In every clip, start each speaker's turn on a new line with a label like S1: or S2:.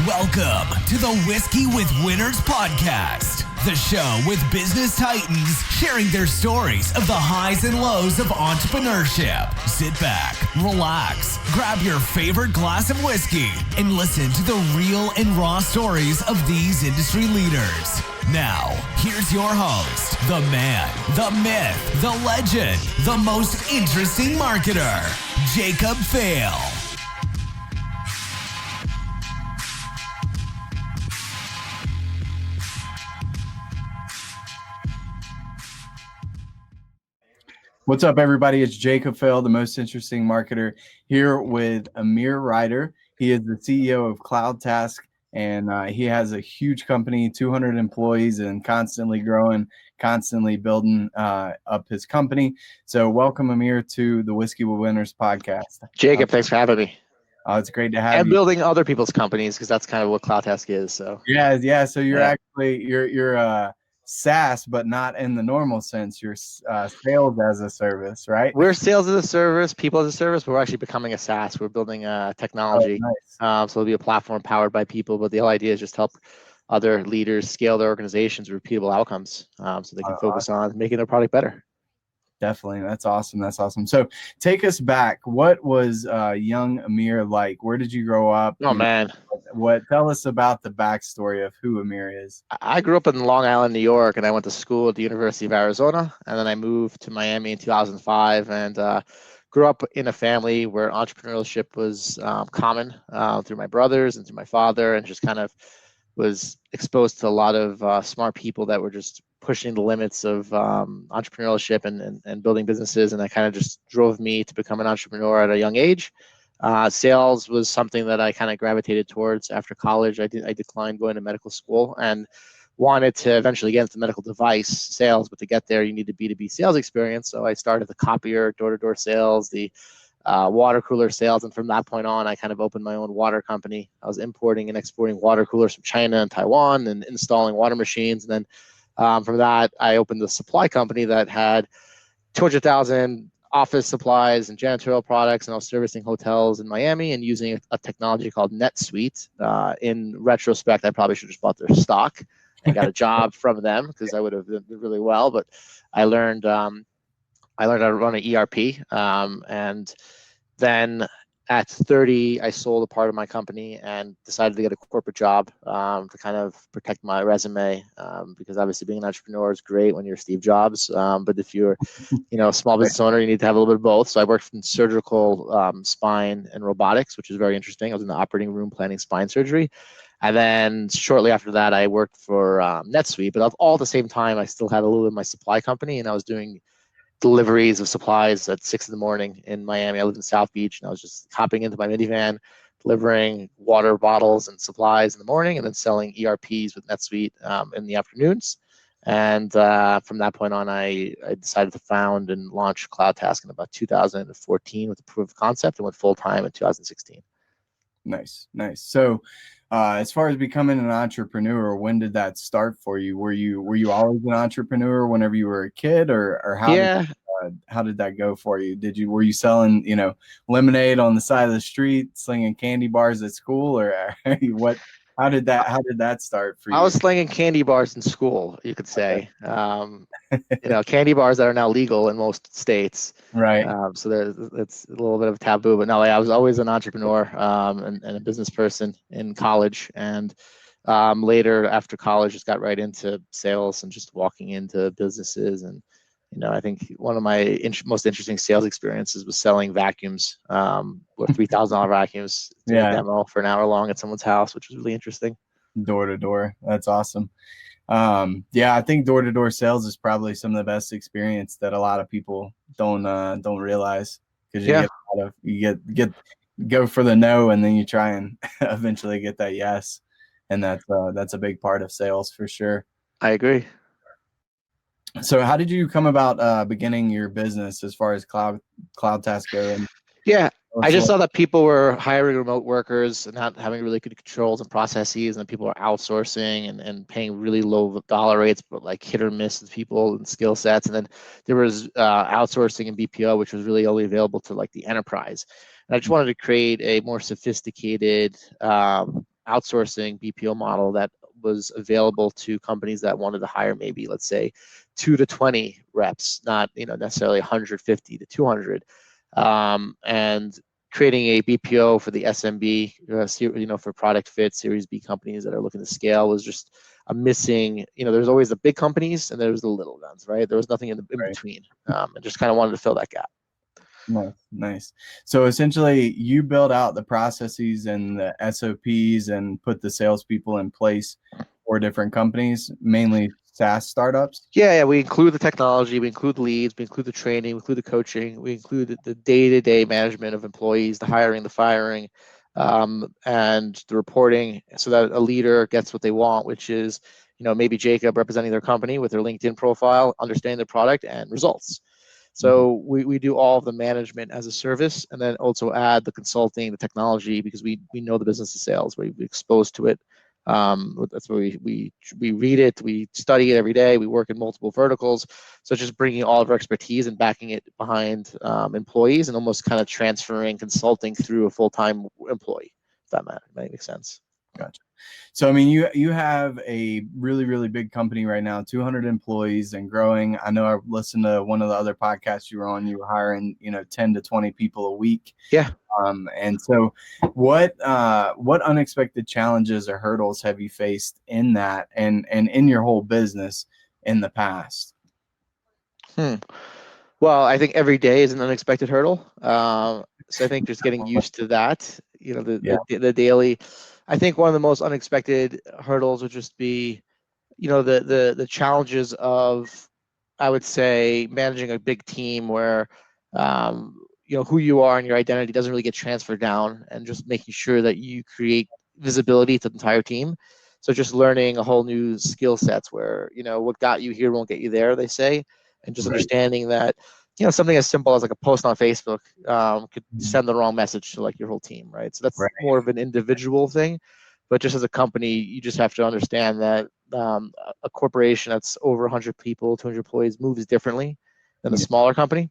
S1: Welcome to the Whiskey with Winners podcast, the show with business titans sharing their stories of the highs and lows of entrepreneurship. Sit back, relax, grab your favorite glass of whiskey, and listen to the real and raw stories of these industry leaders. Now, here's your host, the man, the myth, the legend, the most interesting marketer, Jacob Fail.
S2: What's up, everybody? It's Jacob Fail, the most interesting marketer, here with Amir Reiter. He is the CEO of Cloudtask, and he has a huge company, 200 employees, and constantly growing, constantly building up his company. So welcome, Amir, to the Whiskey with Winners podcast.
S3: Jacob, thanks for having me.
S2: It's great to have you.
S3: And building other people's companies, because that's kind of what Cloudtask is. So
S2: yeah. So you're actually you're SaaS, but not in the normal sense. You're sales as a service, right?
S3: We're sales as a service, people as a service, but we're actually becoming a SaaS. We're building a technology.
S2: Oh, nice.
S3: So it'll be a platform powered by people, but the whole idea is just help other leaders scale their organizations with repeatable outcomes, so they can focus on making their product better.
S2: Definitely. That's awesome. So take us back. What was young Amir like? Where did you grow up?
S3: Oh, man.
S2: Tell us about the backstory of who Amir is.
S3: I grew up in Long Island, New York, and I went to school at the University of Arizona. And then I moved to Miami in 2005 and grew up in a family where entrepreneurship was common through my brothers and through my father, and just kind of was exposed to a lot of smart people that were just pushing the limits of entrepreneurship and building businesses. And that kind of just drove me to become an entrepreneur at a young age. Sales was something that I kind of gravitated towards after college. I declined going to medical school and wanted to eventually get into medical device sales, but to get there, you need a B2B sales experience. So I started the copier, door-to-door sales, the water cooler sales. And from that point on, I kind of opened my own water company. I was importing and exporting water coolers from China and Taiwan and installing water machines. And then from that, I opened a supply company that had 200,000 office supplies and janitorial products, and I was servicing hotels in Miami and using a technology called NetSuite. In retrospect, I probably should have just bought their stock and got a job from them, because I would have done really well. But I learned how to run an ERP, and then at 30, I sold a part of my company and decided to get a corporate job to kind of protect my resume, because obviously being an entrepreneur is great when you're Steve Jobs, but if you're a small business owner, you need to have a little bit of both. So I worked in surgical spine and robotics, which was very interesting. I was in the operating room planning spine surgery. And then shortly after that, I worked for NetSuite, but all at the same time, I still had a little bit of my supply company, and I was doing deliveries of supplies at 6 a.m. in Miami. I lived in South Beach, and I was just hopping into my minivan, delivering water bottles and supplies in the morning, and then selling ERPs with NetSuite in the afternoons. And from that point on, I decided to found and launch Cloudtask in about 2014 with a proof of concept, and went full time in 2016.
S2: Nice. So as far as becoming an entrepreneur, when did that start for you? Were you always an entrepreneur whenever you were a kid, or how did that go for you? Were you selling lemonade on the side of the street, slinging candy bars at school, or what? How did that start for you?
S3: I was slinging candy bars in school, you could say. Candy bars that are now legal in most states.
S2: Right.
S3: So it's a little bit of a taboo, but no, I was always an entrepreneur and a business person in college, and later after college, just got right into sales and just walking into businesses. And I think one of my most interesting sales experiences was selling vacuums, with $3,000 vacuums, to a demo for an hour long at someone's house, which was really interesting.
S2: Door to door, that's awesome. I think door to door sales is probably some of the best experience that a lot of people don't realize, because you go for the no, and then you try and eventually get that yes, and that's a big part of sales for sure.
S3: I agree.
S2: So how did you come about beginning your business as far as Cloudtask go?
S3: I just saw that people were hiring remote workers and not having really good controls and processes, and people are outsourcing and paying really low dollar rates, but like hit or miss with people and skill sets. And then there was outsourcing and BPO, which was really only available to like the enterprise. And I just wanted to create a more sophisticated outsourcing BPO model that was available to companies that wanted to hire maybe, let's say, 2 to 20 reps, not necessarily 150 to 200, and creating a BPO for the SMB, for product fit Series B companies that are looking to scale was just a missing. There's always the big companies and there's the little guns, right? There was nothing in between, and just kind of wanted to fill that gap.
S2: Nice. So essentially, you build out the processes and the SOPs and put the salespeople in place for different companies, mainly SaaS startups.
S3: Yeah. We include the technology, we include the leads, we include the training, we include the coaching, we include the day-to-day management of employees, the hiring, the firing, and the reporting, so that a leader gets what they want, which is, maybe Jacob representing their company with their LinkedIn profile, understanding their product and results. So we do all of the management as a service, and then also add the consulting, the technology, because we know the business of sales. We're exposed to it. That's why we read it, we study it every day. We work in multiple verticals. So just bringing all of our expertise and backing it behind employees, and almost kind of transferring consulting through a full-time employee, if that makes sense.
S2: Gotcha. So, I mean, you have a really, really big company right now, 200 employees and growing. I know I listened to one of the other podcasts you were on. You were hiring, 10 to 20 people a week.
S3: Yeah.
S2: And so what unexpected challenges or hurdles have you faced in that and in your whole business in the past?
S3: Well, I think every day is an unexpected hurdle. So I think just getting used to that, the daily. I think one of the most unexpected hurdles would just be, the challenges of, I would say, managing a big team where, who you are and your identity doesn't really get transferred down, and just making sure that you create visibility to the entire team. So just learning a whole new skill sets where, what got you here won't get you there, they say, and just understanding that, something as simple as like a post on Facebook could send the wrong message to like your whole team, right? So that's more of an individual thing, but just as a company, you just have to understand that a corporation that's over 100 people, 200 employees moves differently than a smaller company.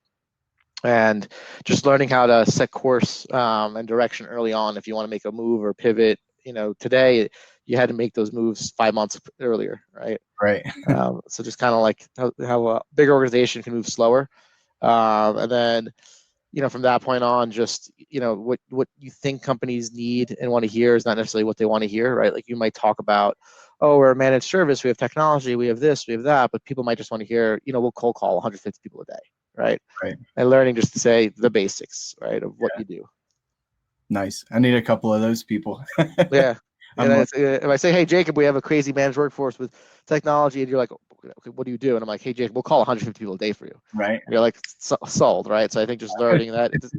S3: And just learning how to set course and direction early on if you want to make a move or pivot. Today you had to make those moves 5 months earlier, right?
S2: Right.
S3: So just kind of like how a bigger organization can move slower. And then, from that point on, just, what you think companies need and want to hear is not necessarily what they want to hear, right? Like you might talk about, oh, we're a managed service, we have technology, we have this, we have that, but people might just want to hear, we'll cold call 150 people a day, right? And learning just to say the basics, right, of what you do.
S2: Nice. I need a couple of those people.
S3: Yeah. And if I say, hey, Jacob, we have a crazy managed workforce with technology, and you're like, okay, what do you do? And I'm like, hey, Jacob, we'll call 150 people a day for you.
S2: Right.
S3: And you're like, sold, right? So I think just learning that it's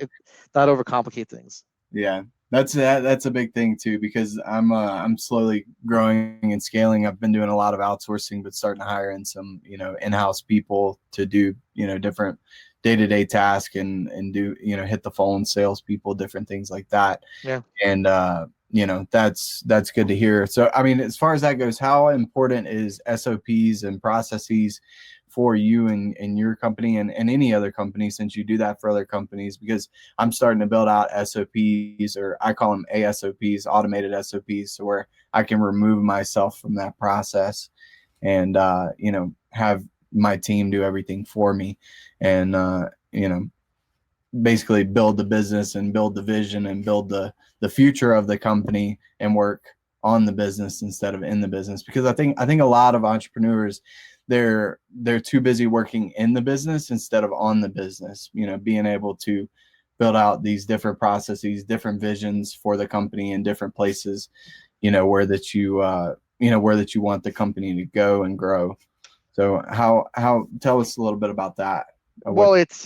S3: not overcomplicate things.
S2: Yeah, that's a big thing too, because I'm slowly growing and scaling. I've been doing a lot of outsourcing, but starting to hire in some in-house people to do different day-to-day tasks and do hit the phone, salespeople, different things like that.
S3: Yeah.
S2: And that's good to hear. So I mean, as far as that goes, how important is SOPs and processes for you and your company and any other company, since you do that for other companies? Because I'm starting to build out SOPs, or I call them ASOPs, automated SOPs, so where I can remove myself from that process and have my team do everything for me, and basically build the business and build the vision and build the future of the company and work on the business instead of in the business. Because I think a lot of entrepreneurs, they're too busy working in the business instead of on the business, being able to build out these different processes, different visions for the company in different places, where that you want the company to go and grow. So how tell us a little bit about that.
S3: Well, it's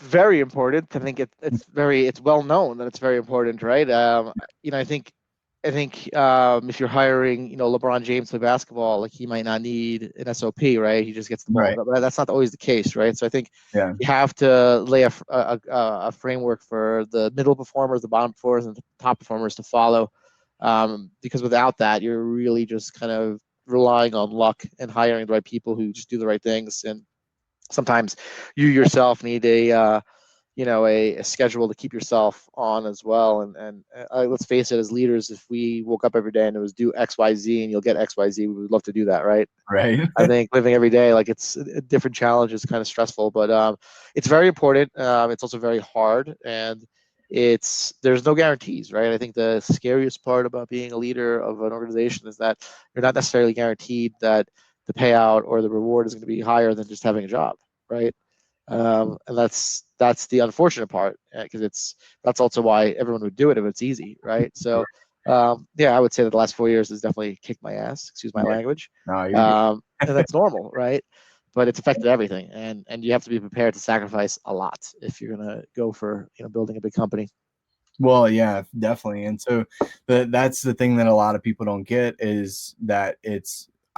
S3: very important. I think it's well known that it's very important, right? I think if you're hiring, LeBron James to play basketball, like he might not need an SOP, right? He just gets the ball.
S2: Right.
S3: But that's not always the case, right? So I think
S2: you
S3: have to lay a framework for the middle performers, the bottom performers, and the top performers to follow, because without that, you're really just kind of relying on luck and hiring the right people who just do the right things. And sometimes you yourself need a a schedule to keep yourself on as well. And let's face it, as leaders, if we woke up every day and it was do X, Y, Z, and you'll get X, Y, Z, we would love to do that, right?
S2: Right.
S3: I think living every day, like it's a different challenge, is kind of stressful, but it's very important. It's also very hard, and there's no guarantees, right? I think the scariest part about being a leader of an organization is that you're not necessarily guaranteed that the payout or the reward is going to be higher than just having a job, right? And that's the unfortunate part, because that's also why everyone would do it if it's easy, right? So I would say that the last 4 years has definitely kicked my ass, excuse my language.
S2: No, you're good.
S3: And that's normal, right? But it's affected everything, and you have to be prepared to sacrifice a lot if you're gonna go for building a big company.
S2: Well, yeah, definitely. And so that's the thing that a lot of people don't get, is that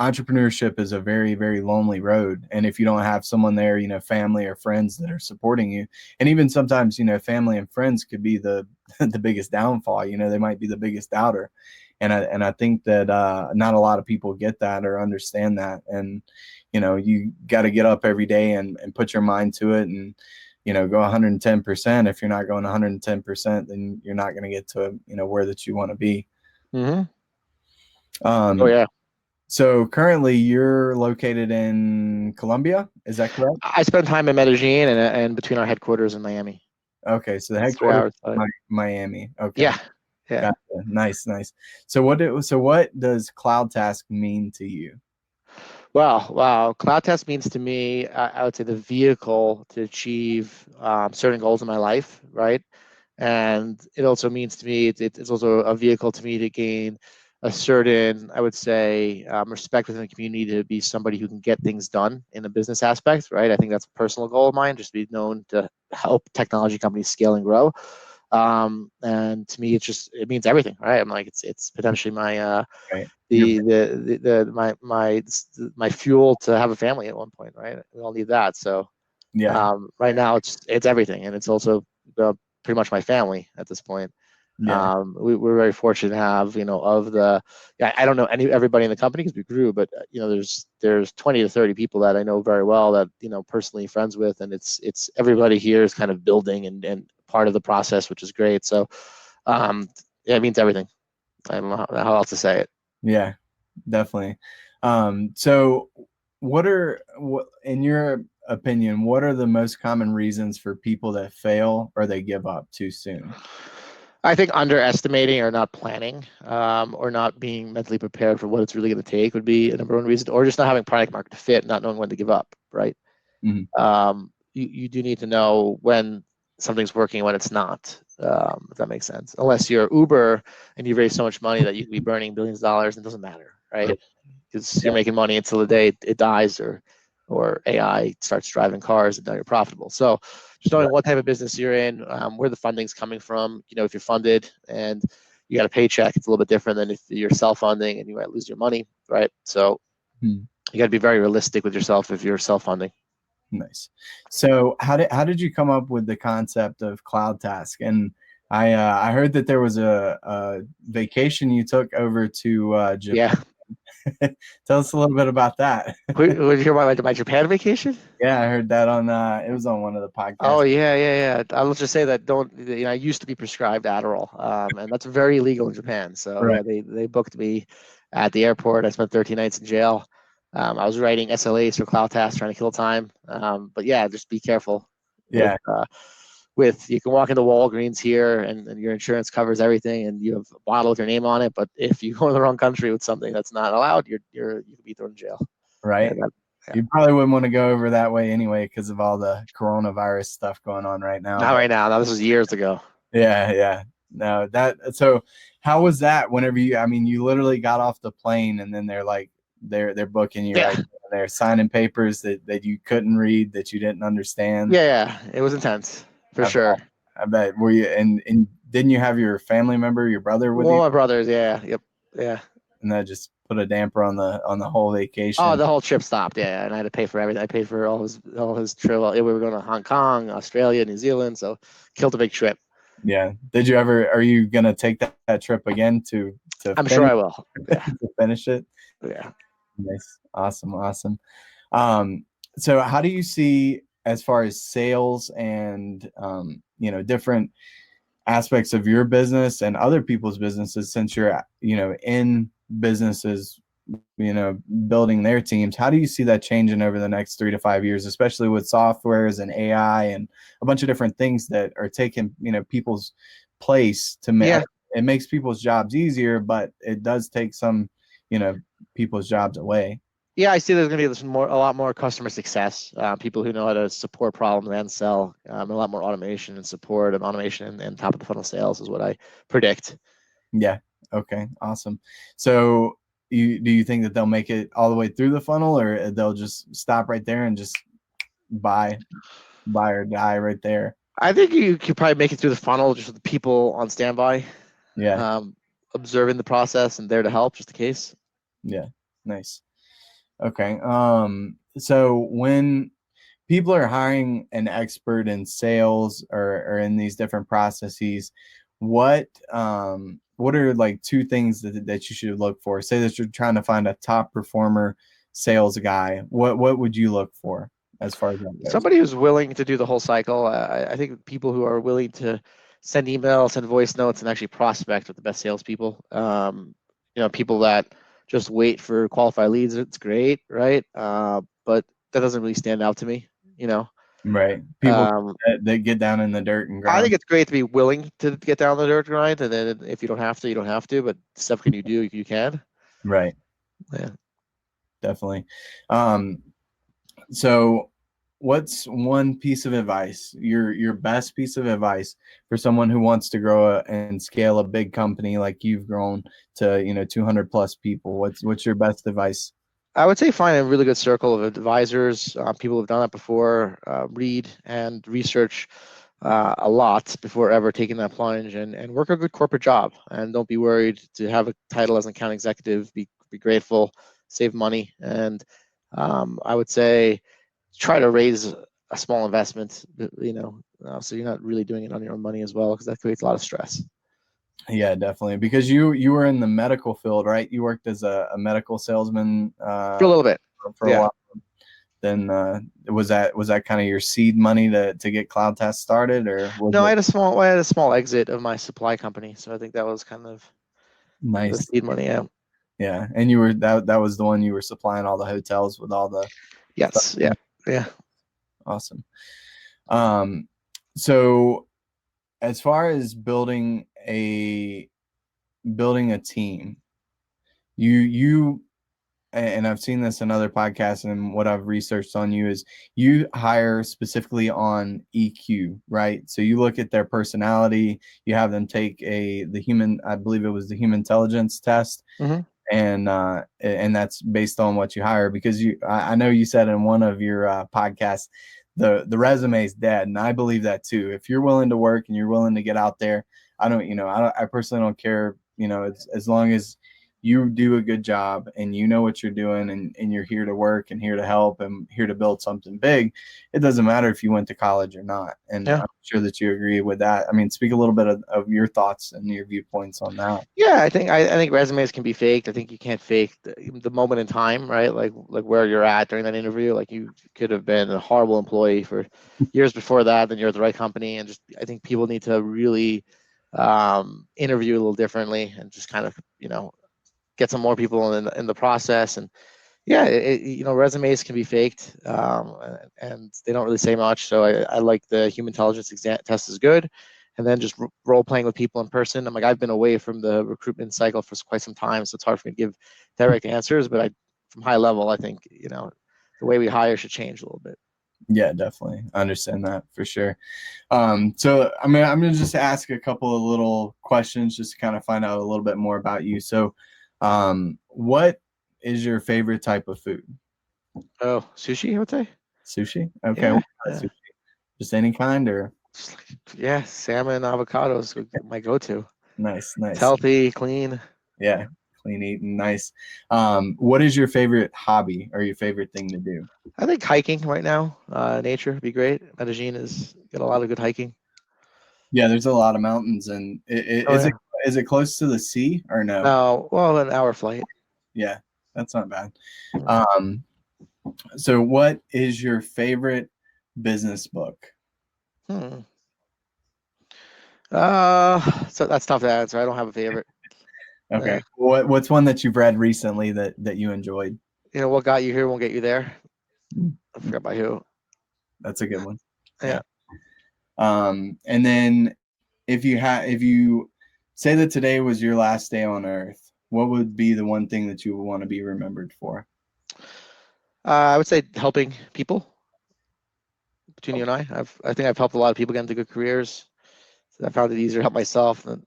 S2: entrepreneurship is a very, very lonely road. And if you don't have someone there, family or friends that are supporting you, and even sometimes, family and friends could be the the biggest downfall. They might be the biggest doubter. And I think that not a lot of people get that or understand that. And you got to get up every day and put your mind to it, and go 110%. If you're not going 110%, then you're not going to get to where that you want to be.
S3: Mm-hmm. Oh yeah.
S2: So currently you're located in Colombia, is that correct?
S3: I spend time in Medellin and between our headquarters in Miami.
S2: Okay, so the headquarters is Miami. Okay.
S3: Yeah.
S2: Gotcha. Nice. So what does Cloudtask mean to you?
S3: Wow. Cloudtask means to me, I would say, the vehicle to achieve certain goals in my life, right? And it also means to me, it's also a vehicle to me to gain a certain, I would say, respect within the community, to be somebody who can get things done in a business aspect, right? I think that's a personal goal of mine, just to be known to help technology companies scale and grow. And to me, it means everything, right? I'm like, it's potentially my
S2: Right.
S3: my fuel to have a family at one point, right? We all need that. So right now it's everything, and it's also pretty much my family at this point. We're very fortunate to have, I don't know everybody in the company because we grew, but there's 20 to 30 people that I know very well, that personally friends with, and it's everybody here is kind of building and part of the process, which is great. So it means everything. I don't know how else to say it.
S2: Yeah, definitely. So what in your opinion, what are the most common reasons for people that fail or they give up too soon?
S3: I think underestimating or not planning, or not being mentally prepared for what it's really going to take would be a number one reason, or just not having product market fit, not knowing when to give up, right?
S2: Mm-hmm.
S3: You do need to know when something's working and when it's not, if that makes sense. Unless you're Uber and you raise so much money that you could be burning billions of dollars, and it doesn't matter, right? Because you're making money until the day it dies, or AI starts driving cars, and now you're profitable. So just knowing what type of business you're in, where the funding's coming from. If you're funded and you got a paycheck, it's a little bit different than if you're self-funding and you might lose your money, right? So you got to be very realistic with yourself if you're self-funding.
S2: Nice. So how did you come up with the concept of Cloudtask? And I heard that there was a vacation you took over to Japan.
S3: Yeah.
S2: Tell us a little bit about that.
S3: Would you hear about my Japan vacation?
S2: Yeah, I heard that on it was on one of the podcasts.
S3: Oh yeah. I'll just say that I used to be prescribed Adderall, and that's very illegal in Japan. So yeah, they booked me at the airport. I spent 13 nights in jail. I was writing SLAs for Cloudtask, trying to kill time. But yeah, just be careful.
S2: Yeah.
S3: With you can walk into Walgreens here, and your insurance covers everything, and you have a bottle with your name on it. But if you go to the wrong country with something that's not allowed, you could be thrown in jail.
S2: Right. You probably wouldn't want to go over that way anyway because of all the coronavirus stuff going on right now.
S3: Not right now. Now, this was years ago.
S2: Yeah. No, so how was that whenever you literally got off the plane and then they're booking you right there. They're signing papers that you couldn't read, that you didn't understand.
S3: Yeah. It was intense for sure.
S2: I bet. Were you and didn't you have your family member, your brother with you?
S3: Well, my brothers, yeah. Yep. Yeah.
S2: And that just put a damper on the whole vacation.
S3: Oh, the whole trip stopped. Yeah, and I had to pay for everything. I paid for all his trip. We were going to Hong Kong, Australia, New Zealand. So killed a big trip.
S2: Yeah. Are you gonna take that trip again to
S3: I'm sure I will. Yeah.
S2: To finish it?
S3: Yeah.
S2: Nice. Awesome. So how do you see as far as sales and different aspects of your business and other people's businesses, since you're in businesses building their teams, how do you see that changing over the next 3 to 5 years, especially with softwares and AI and a bunch of different things that are taking people's place to make it makes people's jobs easier, but it does take some people's jobs away?
S3: Yeah, I see there's going to be a lot more customer success, people who know how to support problems and sell, a lot more automation and support, and automation and top of the funnel sales is what I predict.
S2: Yeah. Okay. Awesome. So do you think that they'll make it all the way through the funnel, or they'll just stop right there and just buy or die right there?
S3: I think you could probably make it through the funnel just with the people on standby.
S2: Yeah.
S3: Observing the process and there to help just in case.
S2: Yeah. Nice. Okay. So when people are hiring an expert in sales or in these different processes, what are like 2 things that you should look for? Say that you're trying to find a top performer sales guy. What would you look for as far as that goes?
S3: Somebody who's willing to do the whole cycle. I think people who are willing to send emails, send voice notes, and actually prospect with the best salespeople. People that just wait for qualified leads, it's great, right? But that doesn't really stand out to me,
S2: Right. People that get down in the dirt and grind.
S3: I think it's great to be willing to get down the dirt grind, and then if you don't have to, you don't have to. But stuff can you do, you can.
S2: Right.
S3: Yeah.
S2: Definitely. So what's one piece of advice, your best piece of advice for someone who wants to grow and scale a big company like you've grown to 200 plus people? What's your best advice?
S3: I would say find a really good circle of advisors, people who've done that before. Read and research a lot before ever taking that plunge, and work a good corporate job. And don't be worried to have a title as an account executive. Be grateful, save money, and I would say try to raise a small investment. So you're not really doing it on your own money as well, because that creates a lot of stress.
S2: Yeah, definitely. Because you were in the medical field, right? You worked as a medical salesman
S3: for a little bit,
S2: for a while. Then was that kind of your seed money to get Cloudtask started, or
S3: no? I had a small exit of my supply company, so I think that was kind of
S2: nice.
S3: The seed money.
S2: Yeah, and you were that was the one you were supplying all the hotels with all the
S3: yes stuff. Yeah.
S2: Awesome. So as far as building a team, you and I've seen this in other podcasts, and what I've researched on you is you hire specifically on EQ, right? So you look at their personality, you have them take the human, I believe it was the human intelligence test.
S3: Mm-hmm.
S2: And that's based on what you hire, because I know you said in one of your podcasts, the resume is dead, and I believe that too. If you're willing to work and you're willing to get out there, I personally don't care, as long as you do a good job and you know what you're doing, and you're here to work and here to help and here to build something big. It doesn't matter if you went to college or not. And I'm sure that you agree with that. I mean, speak a little bit of your thoughts and your viewpoints on that.
S3: Yeah, I think resumes can be faked. I think you can't fake the moment in time, right? Like where you're at during that interview. Like you could have been a horrible employee for years before that, then you're at the right company. And I think people need to really interview a little differently, and just kind of get some more people in the process. And yeah, resumes can be faked, and they don't really say much. So I like the human intelligence test is good, and then just role playing with people in person. I've been away from the recruitment cycle for quite some time, so it's hard for me to give direct answers. But from high level, I think the way we hire should change a little bit.
S2: Yeah, definitely. I understand that for sure. So I'm gonna just ask a couple of little questions just to kind of find out a little bit more about you. So what is your favorite type of food?
S3: Oh, sushi, I would say.
S2: Sushi? Okay.
S3: Yeah.
S2: Sushi? Just any kind, or?
S3: Yeah, salmon, avocados, my go-to.
S2: Nice.
S3: It's healthy, clean.
S2: Yeah, clean eating, nice. What is your favorite hobby or your favorite thing to do?
S3: I think hiking right now. Nature would be great. Medellin has got a lot of good hiking.
S2: Yeah, there's a lot of mountains, and is it close to the sea or no?
S3: No, well, an hour flight.
S2: Yeah, that's not bad. So what is your favorite business book?
S3: So that's tough to answer. I don't have a favorite.
S2: Okay. What's one that you've read recently that you enjoyed?
S3: What got you here won't get you there. I forgot by who.
S2: That's a good one.
S3: Yeah.
S2: And then if you say that today was your last day on Earth, what would be the one thing that you would want to be remembered for?
S3: I would say helping people. Between you and I think I've helped a lot of people get into good careers. So I found it easier to help myself than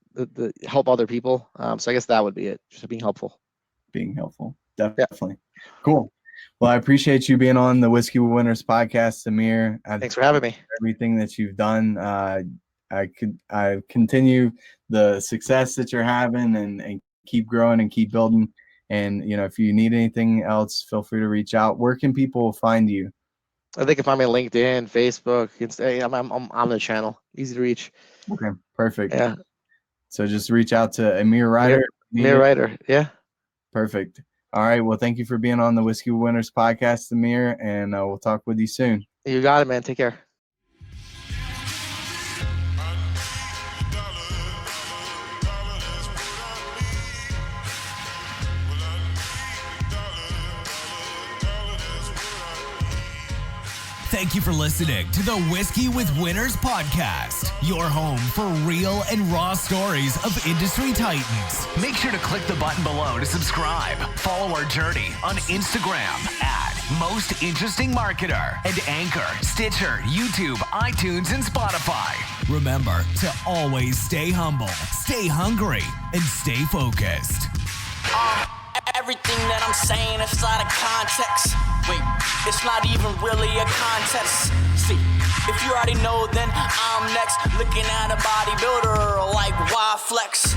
S3: help other people. So I guess that would be it. Just being helpful.
S2: Being helpful. Definitely. Yeah. Cool. Well, I appreciate you being on the Whiskey with Winners podcast, Amir.
S3: Thanks for having me.
S2: Everything that you've done. I continue the success that you're having and keep growing and keep building. And, if you need anything else, feel free to reach out. Where can people find you?
S3: They can find me on LinkedIn, Facebook, Instagram. I'm on the channel. Easy to reach.
S2: Okay, perfect.
S3: Yeah.
S2: So just reach out to Amir Reiter.
S3: Amir Reiter. Yeah.
S2: Perfect. All right. Well, thank you for being on the Whiskey with Winners podcast, Amir, and we'll talk with you soon.
S3: You got it, man. Take care.
S1: Thank you for listening to the Whiskey with Winners podcast, your home for real and raw stories of industry titans. Make sure to click the button below to subscribe. Follow our journey on Instagram at Most Interesting Marketer and Anchor, Stitcher, YouTube, iTunes, and Spotify. Remember to always stay humble, stay hungry, and stay focused.
S4: Everything that I'm saying is out of context. Wait, it's not even really a contest. See, if you already know, then I'm next. Looking at a bodybuilder like Y-Flex.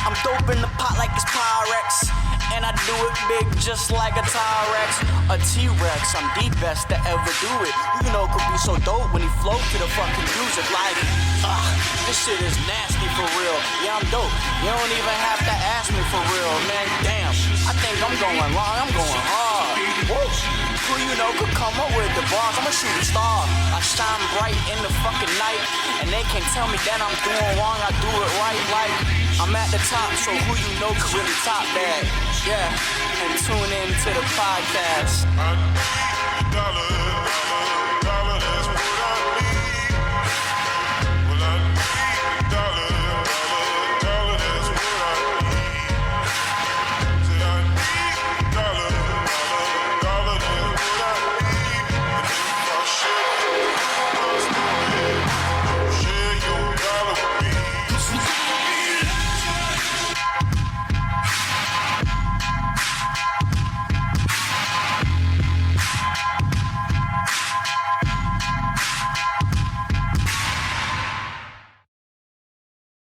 S4: I'm dope in the pot like it's Pyrex. And I do it big just like a T-Rex. A T-Rex, I'm the best to ever do it. Could be so dope when he flow to the fucking music. Like, this shit is nasty for real. Yeah, I'm dope. You don't even have to ask me for real, man. Damn, I think I'm going wrong. I'm going hard. Woo. Who could come up with the bars? I'm a shooting star. I shine bright in the fucking night, and they can't tell me that I'm doing wrong. I do it right, like I'm at the top. So who could really top that? Yeah, and tune in to the podcast.